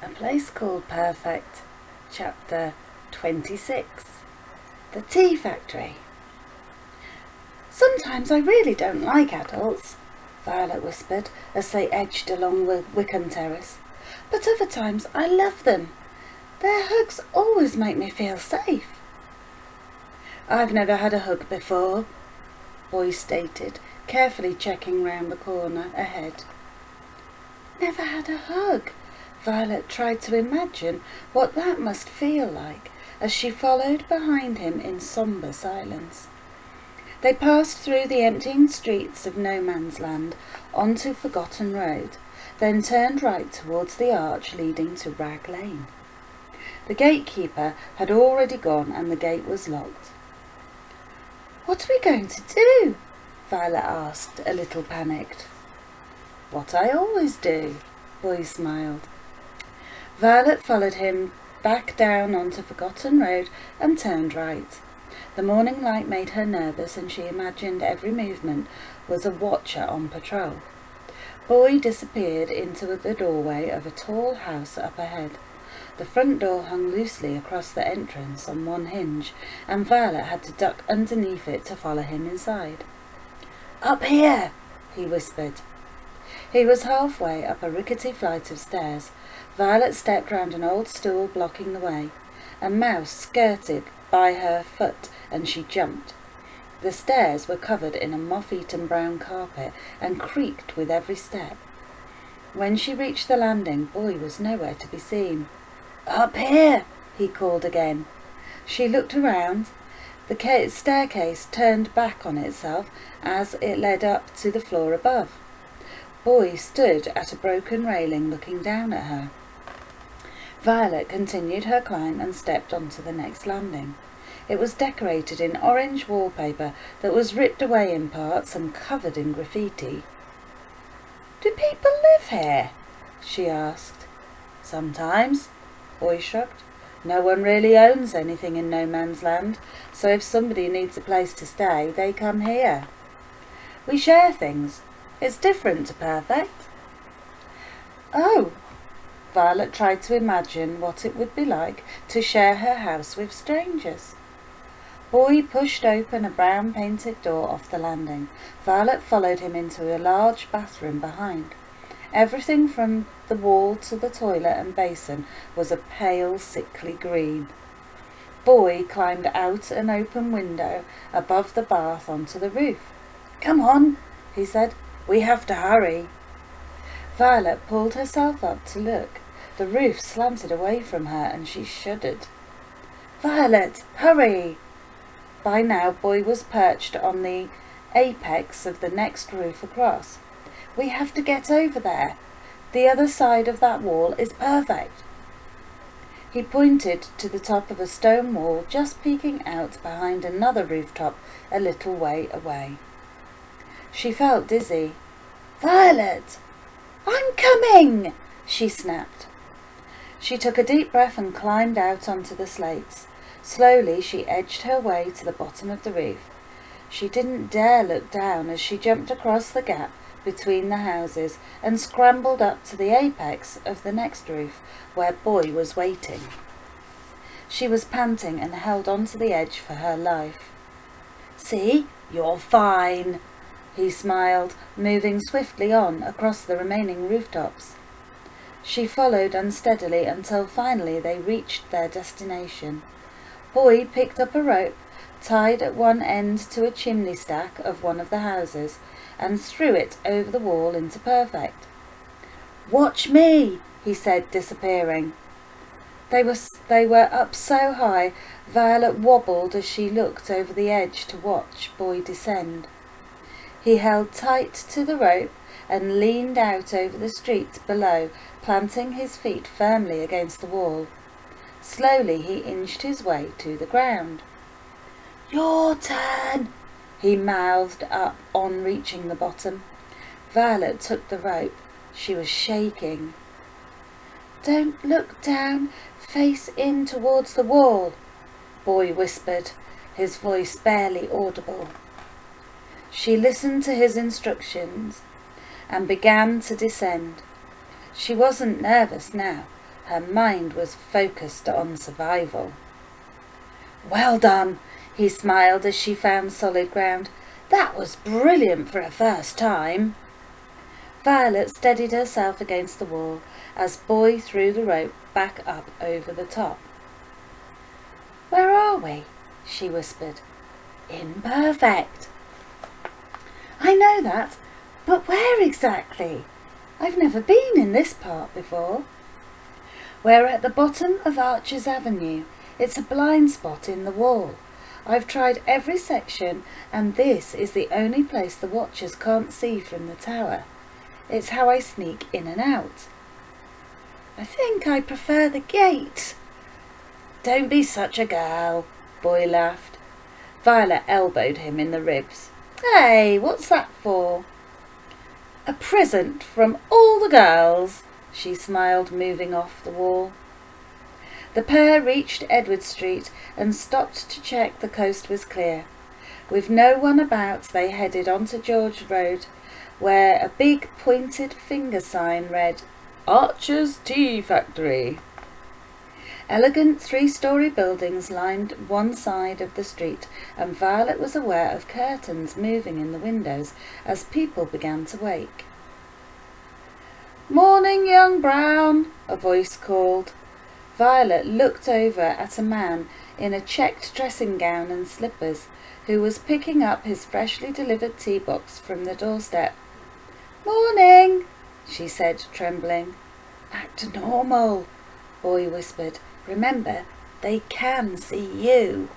A Place Called Perfect, Chapter 26. The Tea Factory. "Sometimes I really don't like adults," Violet whispered as they edged along Wickham Terrace. "But other times I love them. Their hugs always make me feel safe." "I've never had a hug before," Boy stated, carefully checking round the corner ahead. Never had a hug? Violet tried to imagine what that must feel like as she followed behind him in sombre silence. They passed through the emptying streets of No Man's Land onto Forgotten Road, then turned right towards the arch leading to Rag Lane. The gatekeeper had already gone and the gate was locked. "What are we going to do?" Violet asked, a little panicked. "What I always do," Boy smiled. Violet followed him back down onto Forgotten Road and turned right. The morning light made her nervous and she imagined every movement was a watcher on patrol. Boy disappeared into the doorway of a tall house up ahead. The front door hung loosely across the entrance on one hinge, and Violet had to duck underneath it to follow him inside. "Up here," he whispered. He was halfway up a rickety flight of stairs. Violet stepped round an old stool blocking the way. A mouse skirted by her foot and she jumped. The stairs were covered in a moth-eaten brown carpet and creaked with every step. When she reached the landing, Boy was nowhere to be seen. "Up here," he called again. She looked around. The staircase turned back on itself as it led up to the floor above. Boy stood at a broken railing looking down at her. Violet continued her climb and stepped onto the next landing. It was decorated in orange wallpaper that was ripped away in parts and covered in graffiti. "Do people live here?" she asked. "Sometimes," Boy shrugged. "No one really owns anything in No Man's Land, so if somebody needs a place to stay, they come here. We share things. It's different to Perfect." "Oh." Violet tried to imagine what it would be like to share her house with strangers. Boy pushed open a brown-painted door off the landing. Violet followed him into a large bathroom behind. Everything from the wall to the toilet and basin was a pale, sickly green. Boy climbed out an open window above the bath onto the roof. "Come on," he said. "We have to hurry." Violet pulled herself up to look. The roof slanted away from her and she shuddered. "Violet, hurry!" By now Boy was perched on the apex of the next roof across. "We have to get over there. The other side of that wall is perfect." He pointed to the top of a stone wall just peeking out behind another rooftop a little way away. She felt dizzy. "Violet! I'm coming!" she snapped. She took a deep breath and climbed out onto the slates. Slowly she edged her way to the bottom of the roof. She didn't dare look down as she jumped across the gap between the houses and scrambled up to the apex of the next roof where Boy was waiting. She was panting and held onto the edge for her life. "See, you're fine," he smiled, moving swiftly on across the remaining rooftops. She followed unsteadily until finally they reached their destination. Boy picked up a rope, tied at one end to a chimney stack of one of the houses, and threw it over the wall into Perfect. "Watch me," he said, disappearing. They were up so high, Violet wobbled as she looked over the edge to watch Boy descend. He held tight to the rope and leaned out over the street below, planting his feet firmly against the wall. Slowly he inched his way to the ground. "Your turn," he mouthed up on reaching the bottom. Violet took the rope. She was shaking. "Don't look down. Face in towards the wall," Boy whispered, his voice barely audible. She listened to his instructions and began to descend. She wasn't nervous now. Her mind was focused on survival. "Well done," he smiled as she found solid ground. "That was brilliant for a first time." Violet steadied herself against the wall as Boy threw the rope back up over the top. "Where are we?" she whispered. "Imperfect." "I know that, but where exactly? I've never been in this part before." "We're at the bottom of Archers Avenue. It's a blind spot in the wall. I've tried every section, and this is the only place the watchers can't see from the tower. It's how I sneak in and out." "I think I prefer the gate." "Don't be such a girl," Boy laughed. Violet elbowed him in the ribs. "Hey, what's that for?" "A present from all the girls," she smiled, moving off the wall. The pair reached Edward Street and stopped to check the coast was clear. With no one about, they headed onto George Road, where a big pointed finger sign read, "Archer's Tea Factory." Elegant three-story buildings lined one side of the street, and Violet was aware of curtains moving in the windows as people began to wake. "Morning, young Brown," a voice called. Violet looked over at a man in a checked dressing gown and slippers, who was picking up his freshly delivered tea box from the doorstep. "Morning," she said, trembling. "Act normal," Boy whispered. "Remember, they can see you."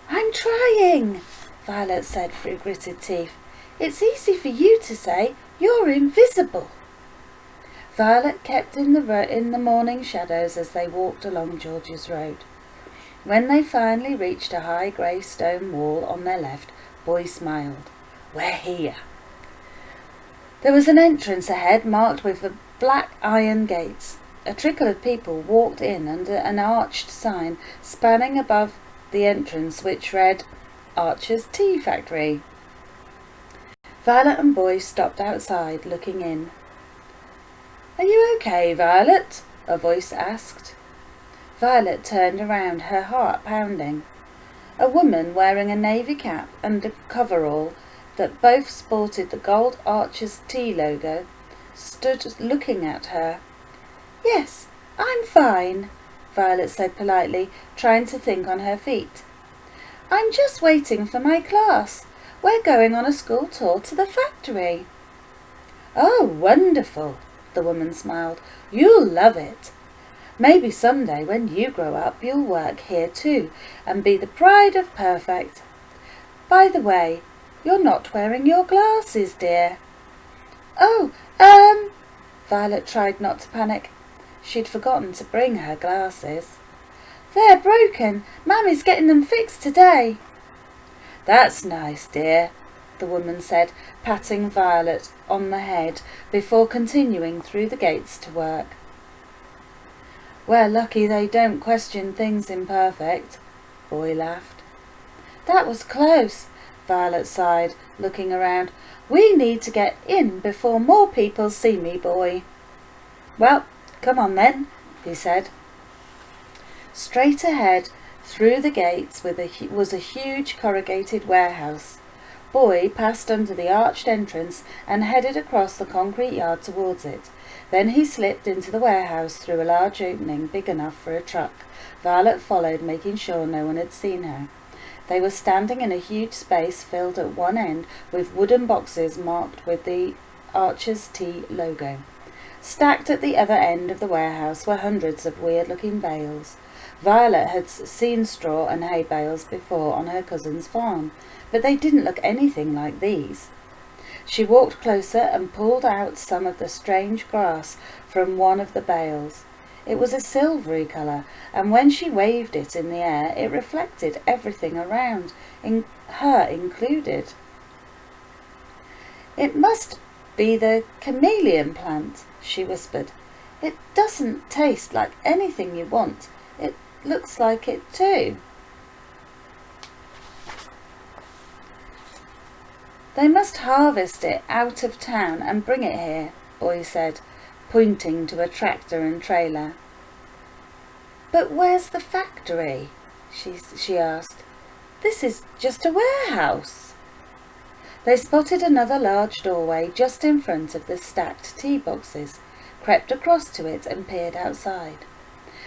"I'm trying," Violet said through gritted teeth. "It's easy for you to say. You're invisible." Violet kept in the morning shadows as they walked along George's Road. When they finally reached a high grey stone wall on their left, Boy smiled. "We're here." There was an entrance ahead marked with the black iron gates. A trickle of people walked in under an arched sign spanning above the entrance which read, "Archer's Tea Factory." Violet and Boy stopped outside, looking in. "Are you okay, Violet?" a voice asked. Violet turned around, her heart pounding. A woman wearing a navy cap and a coverall that both sported the gold Archer's Tea logo stood looking at her. "Yes, I'm fine," Violet said politely, trying to think on her feet. "I'm just waiting for my class. We're going on a school tour to the factory." "Oh, wonderful," the woman smiled. "You'll love it. Maybe someday when you grow up you'll work here too and be the pride of Perfect. By the way, you're not wearing your glasses, dear." "Oh, Violet tried not to panic. She'd forgotten to bring her glasses. "They're broken. Mammy's getting them fixed today." "That's nice, dear," the woman said, patting Violet on the head before continuing through the gates to work. "We're lucky they don't question things imperfect," Boy laughed. "That was close," Violet sighed, looking around. "We need to get in before more people see me, Boy." "Well, come on then," he said. Straight ahead, through the gates, was a huge corrugated warehouse. Boy passed under the arched entrance and headed across the concrete yard towards it. Then he slipped into the warehouse through a large opening big enough for a truck. Violet followed, making sure no one had seen her. They were standing in a huge space filled at one end with wooden boxes marked with the Archer's Tea logo. Stacked at the other end of the warehouse were hundreds of weird-looking bales. Violet had seen straw and hay bales before on her cousin's farm, but they didn't look anything like these. She walked closer and pulled out some of the strange grass from one of the bales. It was a silvery colour, and when she waved it in the air, it reflected everything around, her included. "It must be the chameleon plant," she whispered. "It doesn't taste like anything you want. It looks like it too." "They must harvest it out of town and bring it here," Boy said. pointing to a tractor and trailer. "But where's the factory?" she asked. "This is just a warehouse." They spotted another large doorway just in front of the stacked tea boxes, crept across to it and peered outside.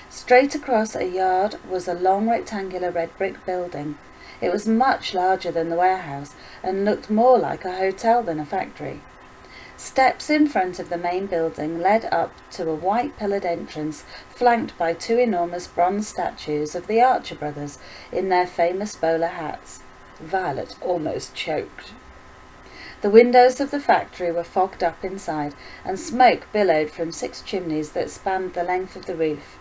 Straight across a yard was a long rectangular red brick building. It was much larger than the warehouse and looked more like a hotel than a factory. Steps in front of the main building led up to a white pillared entrance flanked by two enormous bronze statues of the Archer brothers in their famous bowler hats. Violet almost choked. The windows of the factory were fogged up inside, and smoke billowed from 6 chimneys that spanned the length of the roof.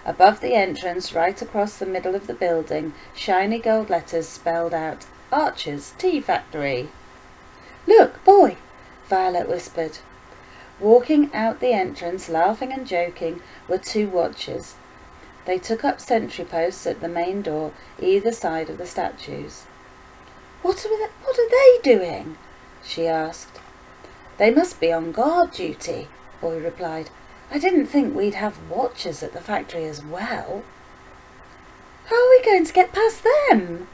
Above the entrance, right across the middle of the building, shiny gold letters spelled out, "Archer's Tea Factory." "Look, boy," Violet whispered. Walking out the entrance, laughing and joking, were 2 watchers. They took up sentry posts at the main door, either side of the statues. What are they doing?" she asked. "They must be on guard duty," Boy replied. "I didn't think we'd have watchers at the factory as well." "How are we going to get past them?"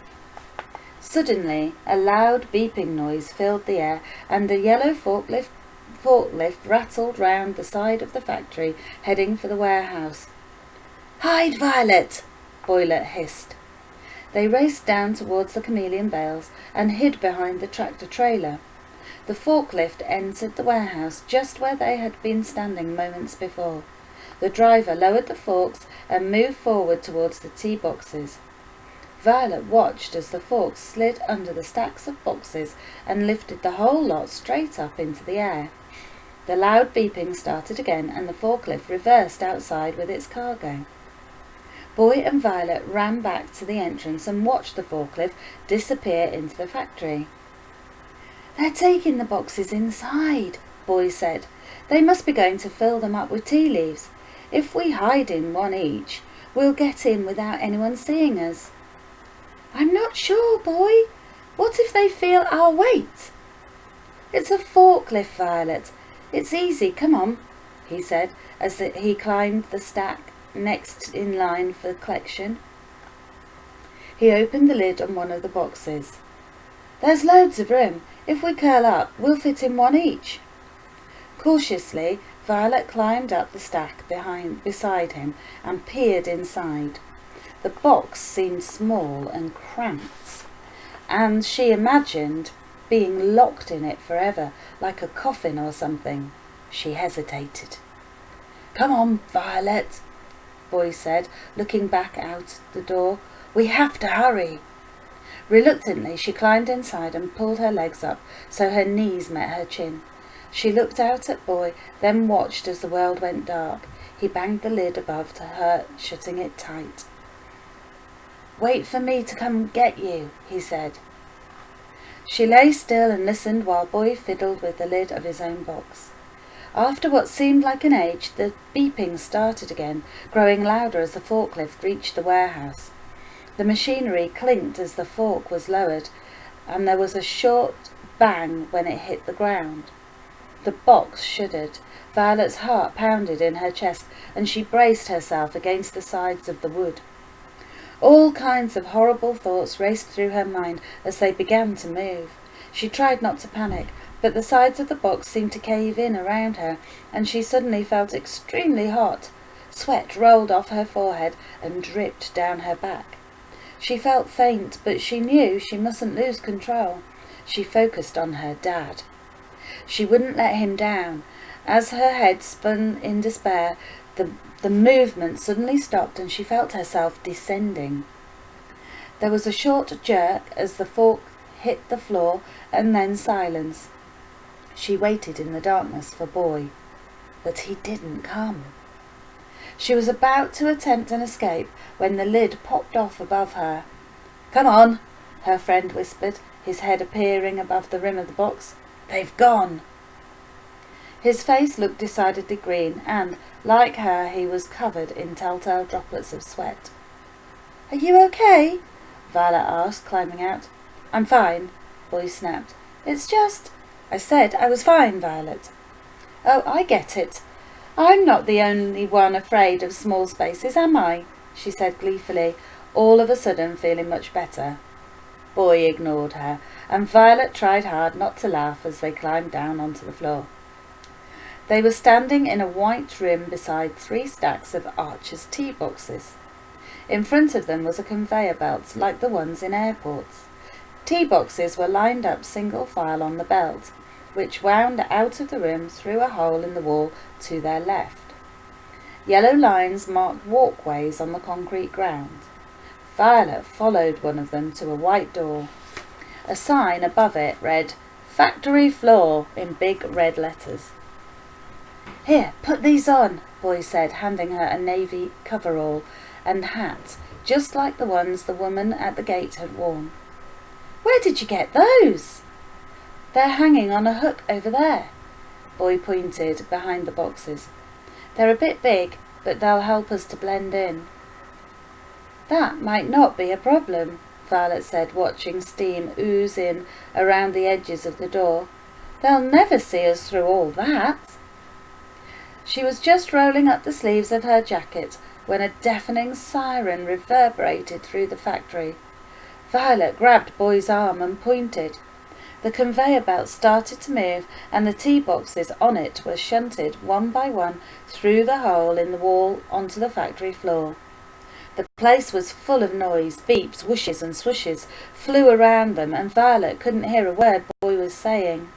Suddenly, a loud beeping noise filled the air, and the yellow forklift rattled round the side of the factory, heading for the warehouse. "Hide, Violet!" Boiler hissed. They raced down towards the chameleon bales and hid behind the tractor trailer. The forklift entered the warehouse just where they had been standing moments before. The driver lowered the forks and moved forward towards the tea boxes. Violet watched as the forks slid under the stacks of boxes and lifted the whole lot straight up into the air. The loud beeping started again, and the forklift reversed outside with its cargo. Boy and Violet ran back to the entrance and watched the forklift disappear into the factory. "They're taking the boxes inside," Boy said. "They must be going to fill them up with tea leaves. If we hide in one each, we'll get in without anyone seeing us." "I'm not sure, Boy. What if they feel our weight?" "It's a forklift, Violet. It's easy, come on," he said as he climbed the stack next in line for collection. He opened the lid on one of the boxes. "There's loads of room. If we curl up, we'll fit in one each." Cautiously, Violet climbed up the stack beside him and peered inside. The box seemed small and cramped, and she imagined being locked in it forever, like a coffin or something. She hesitated. "Come on, Violet," Boy said, looking back out the door. "We have to hurry." Reluctantly, she climbed inside and pulled her legs up so her knees met her chin. She looked out at Boy, then watched as the world went dark. He banged the lid above to her, shutting it tight. "Wait for me to come get you," he said. She lay still and listened while Boy fiddled with the lid of his own box. After what seemed like an age, the beeping started again, growing louder as the forklift reached the warehouse. The machinery clinked as the fork was lowered, and there was a short bang when it hit the ground. The box shuddered. Violet's heart pounded in her chest, and she braced herself against the sides of the wood. All kinds of horrible thoughts raced through her mind as they began to move. She tried not to panic, but the sides of the box seemed to cave in around her, and she suddenly felt extremely hot. Sweat rolled off her forehead and dripped down her back. She felt faint, but she knew she mustn't lose control. She focused on her dad. She wouldn't let him down. As her head spun in despair, the movement suddenly stopped and she felt herself descending. There was a short jerk as the fork hit the floor, and then silence. She waited in the darkness for Boy, but he didn't come. She was about to attempt an escape when the lid popped off above her. "Come on," her friend whispered, his head appearing above the rim of the box. "They've gone." His face looked decidedly green, and, like her, he was covered in telltale droplets of sweat. "Are you okay?" Violet asked, climbing out. "I'm fine," Boy snapped. "It's just—" "I said I was fine, Violet." "Oh, I get it. I'm not the only one afraid of small spaces, am I? She said gleefully, all of a sudden feeling much better. Boy ignored her, and Violet tried hard not to laugh as they climbed down onto the floor. They were standing in a white room beside 3 stacks of Archer's tea boxes. In front of them was a conveyor belt like the ones in airports. Tea boxes were lined up single file on the belt, which wound out of the room through a hole in the wall to their left. Yellow lines marked walkways on the concrete ground. Violet followed one of them to a white door. A sign above it read, "Factory Floor," in big red letters. "Here, put these on," Boy said, handing her a navy coverall and hat, just like the ones the woman at the gate had worn. "Where did you get those?" "They're hanging on a hook over there." Boy pointed behind the boxes. "They're a bit big, but they'll help us to blend in." "That might not be a problem," Violet said, watching steam ooze in around the edges of the door. "They'll never see us through all that." She was just rolling up the sleeves of her jacket when a deafening siren reverberated through the factory. Violet grabbed Boy's arm and pointed. The conveyor belt started to move, and the tea boxes on it were shunted one by one through the hole in the wall onto the factory floor. The place was full of noise. Beeps, whooshes and swooshes flew around them, and Violet couldn't hear a word Boy was saying.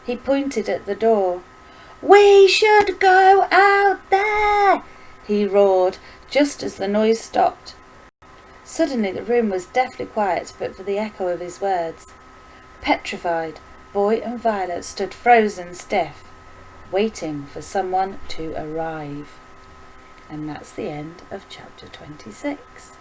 He pointed at the door. "We should go out there!" he roared, just as the noise stopped. Suddenly the room was deathly quiet but for the echo of his words. Petrified, Boy and Violet stood frozen stiff, waiting for someone to arrive. And that's the end of chapter 26.